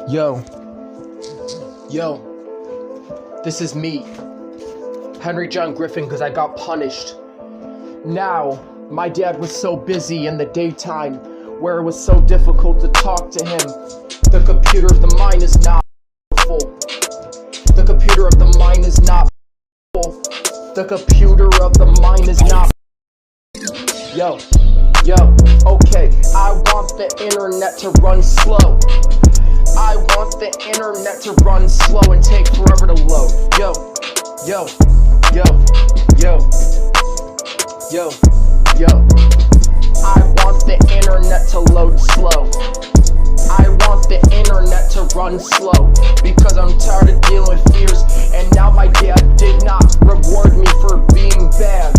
Yo, this is me, Henry John Griffin, because I got punished. Now, my dad was so busy in the daytime, where it was so difficult to talk to him. The computer of the mind is not full. The computer of the mind is not full. The computer of the mind is not. Yo, okay, I want the internet to run slow. I want the internet to run slow and take forever to load. Yo, I want the internet to load slow. I want the internet to run slow, because I'm tired of dealing with fears, and now my dad did not reward me for being bad.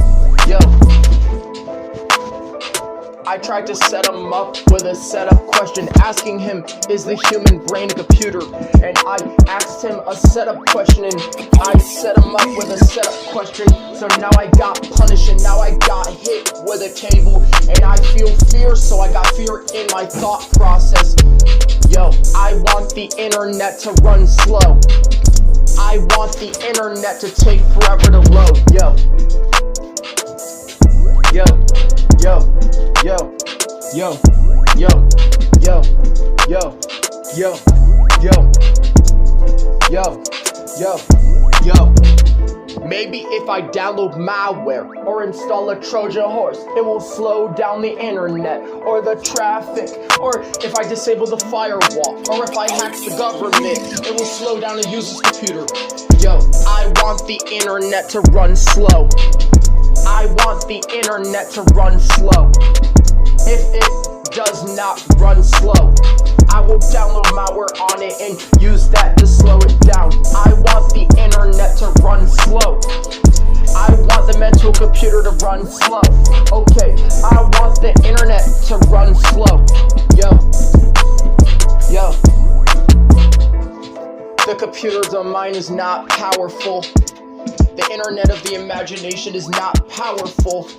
I tried to set him up with a setup question, asking him, is the human brain a computer? And I asked him a setup question, and I set him up with a setup question. So now I got punished, and now I got hit with a table, and I feel fear, so I got fear in my thought process. I want the internet to run slow. I want the internet to take forever to load. Maybe if I download malware or install a Trojan horse, it will slow down the internet or the traffic. Or if I disable the firewall, or if I hack the government, it will slow down the user's computer. I want the internet to run slow. I want the internet to run slow. If it does not run slow, I will download malware on it and use that to slow it down. I want the internet to run slow. I want the mental computer to run slow. Okay, I want the internet to run slow. The computer of the mind is not powerful. The internet of the imagination is not powerful.